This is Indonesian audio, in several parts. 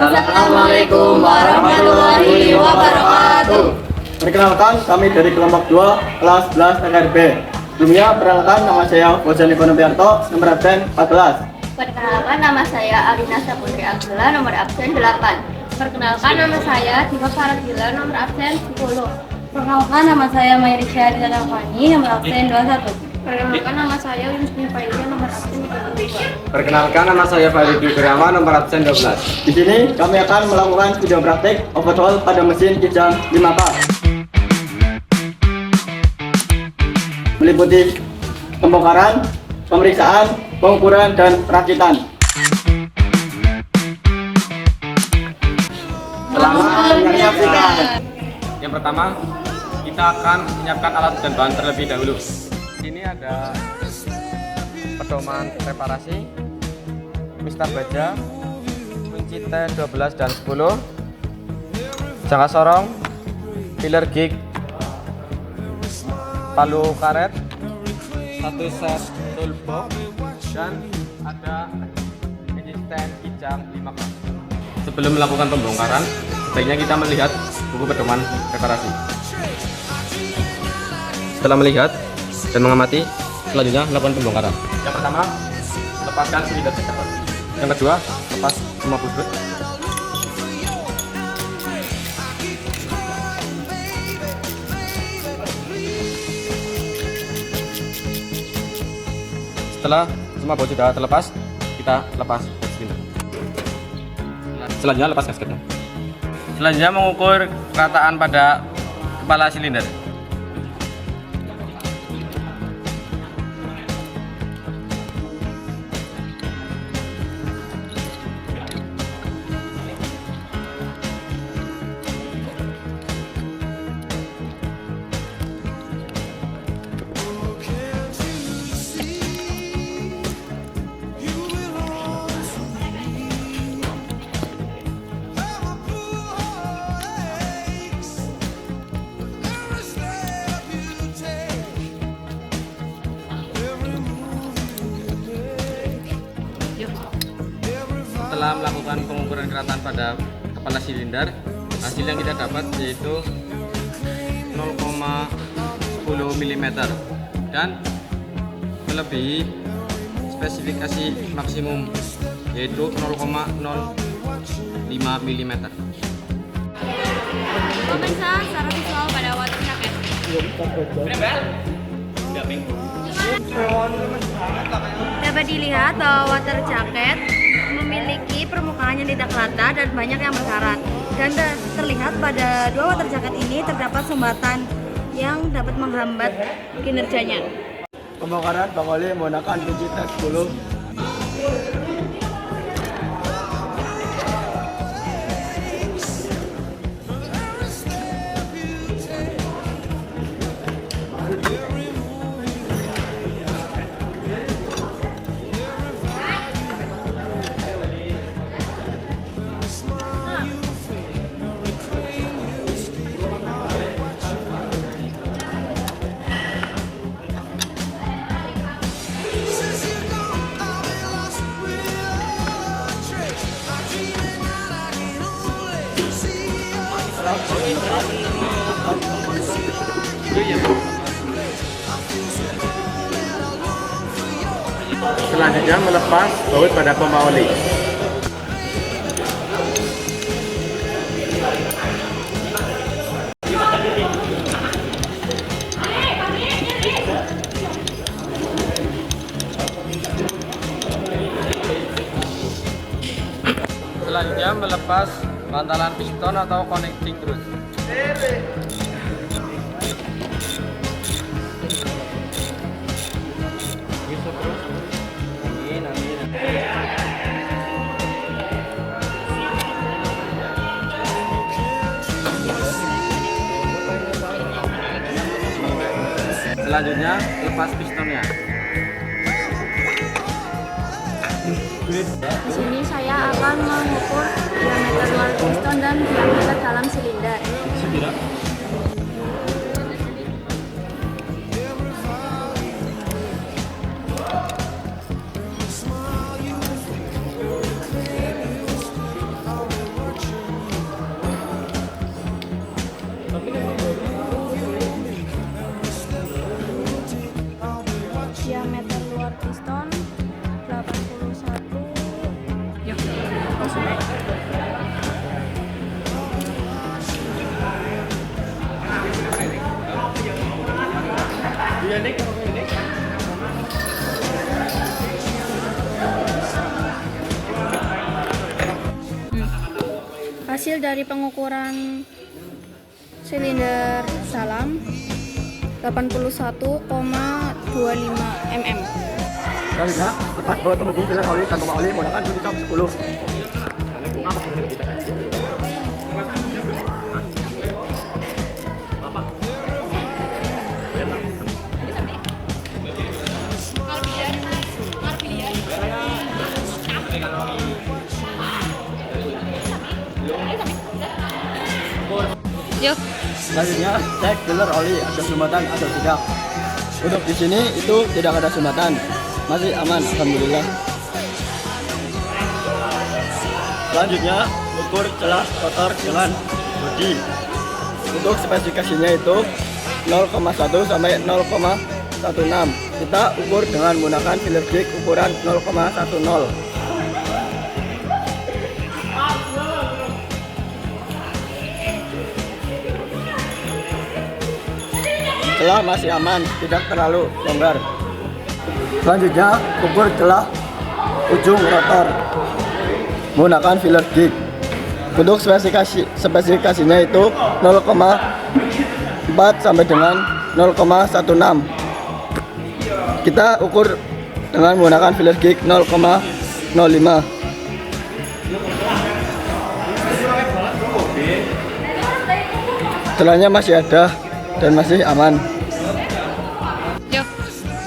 Assalamualaikum warahmatullahi wabarakatuh. Perkenalkan, kami dari kelompok 2 kelas 11 RRB. Sebelumnya, perkenalkan nama saya Fauzan Ibonobiarto, nomor absen 14. Perkenalkan, nama saya Alina Saputri Abdullah, nomor absen 8. Perkenalkan, nama saya Diva Faradila, nomor absen 10. Perkenalkan, nama saya Mayrisha Rizana Fani, nomor absen 21. Perkenalkan, nama saya Yusni Failia, nomor absen 32. Perkenalkan, nama saya Farid Wirama, nomor absen 12. Di sini, kami akan melakukan video praktik overhaul pada mesin kijang 5K. Meliputi pembongkaran, pemeriksaan, pengukuran, dan perakitan. Selamat menyaksikan. Yang pertama, kita akan menyiapkan alat dan bahan terlebih dahulu. Ini ada pedoman reparasi, mistar baja, kunci T12 dan 10, jangka sorong, filler gig, palu karet, satu set toolbox, dan ada resisten kijang 5K. Sebelum melakukan pembongkaran, sebaiknya kita melihat buku pedoman reparasi. Setelah melihat dan mengamati, selanjutnya melakukan pembongkaran. Yang pertama, lepaskan silinder ceker. Yang kedua, lepas semua buntut. Setelah semua baut sudah terlepas, kita lepas silinder. Selanjutnya lepas gasketnya. Selanjutnya mengukur kerataan pada kepala silinder. Setelah melakukan pengukuran kerataan pada kepala silinder, hasil yang kita dapat yaitu 0,10 mm dan melebihi spesifikasi maksimum yaitu 0,05 mm. Pemirsa, secara visual pada water jacket. Dapat dilihat bahwa water jacket memiliki permukaan yang tidak rata dan banyak yang berkarat. Dan terlihat pada dua water jacket ini terdapat sumbatan yang dapat menghambat kinerjanya. Pembongkaran Bang Oli menggunakan kunci T10. Selanjutnya melepas baut pada pompa oli. Selanjutnya melepas bantalan piston atau connecting rod. Selanjutnya lepas pistonnya. Di sini saya akan mengukur diameter luar piston dan diameter dalam silinder. Hasil dari pengukuran silinder salam 81,25 mm. Selanjutnya, tepat bahwa penghubung filler oli kantong oli menggunakan kunci cok 10. Yuk. Selanjutnya, cek filler oli ada sumbatan atau tidak. Untuk di sini itu tidak ada sumbatan, masih aman, alhamdulillah. Selanjutnya, ukur celah rotor dengan bodi. Untuk spesifikasinya itu 0,1 sampai 0,16. Kita ukur dengan menggunakan filler jig ukuran 0,10. Celah masih aman, tidak terlalu longgar. Selanjutnya, ukur celah ujung rotor menggunakan filler jig. Untuk spesifikasinya itu 0,4 sampai dengan 0,16. Kita ukur dengan menggunakan filler jig 0,05. Celahnya masih ada dan masih aman. Yuk.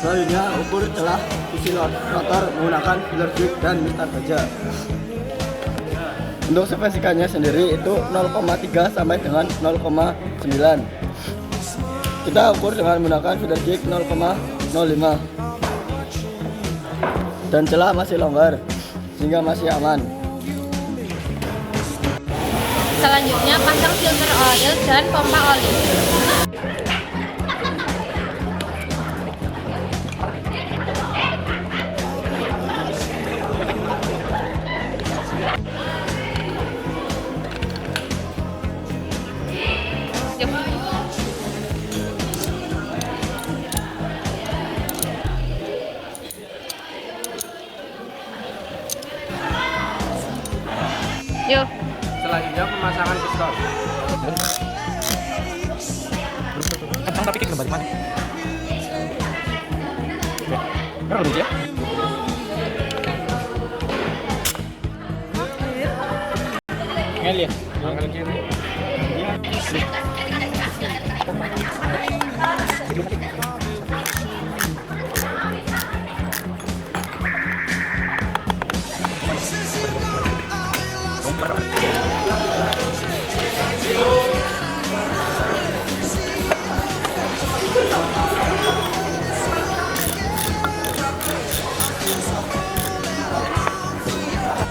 Selanjutnya ukur celah isi rotor menggunakan filler jig dan mistar baja. Untuk spesifikasinya sendiri itu 0,3 sampai dengan 0,9. Kita ukur dengan menggunakan filler jig 0,05. Dan celah masih longgar sehingga masih aman. Selanjutnya pasang filter oil dan pompa oli. Yuk. Selanjutnya pemasangan piston. Kencang tapi klik bagaimana? Oke. Berapa ya? Ngel ya? Ngel kiri.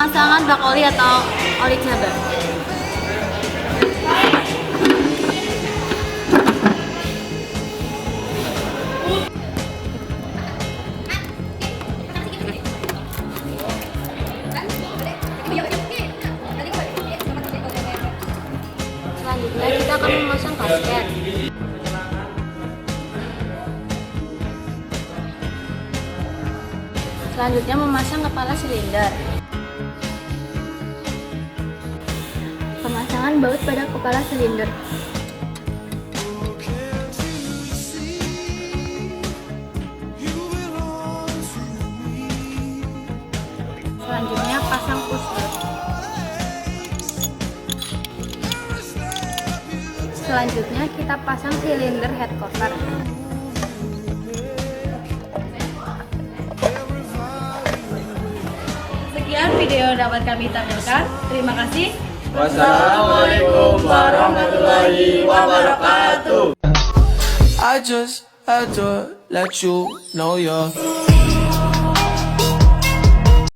Pasangan bak oli atau oli cabai. Selanjutnya kita akan memasang kasket. Selanjutnya memasang kepala silinder. Pemasangan baut pada kepala silinder. Selanjutnya pasang pusher. Selanjutnya kita pasang silinder head cover. Sekian video dapat kami tampilkan. Terima kasih. Wassalamualaikum warahmatullahi wabarakatuh. I just had to let you know you're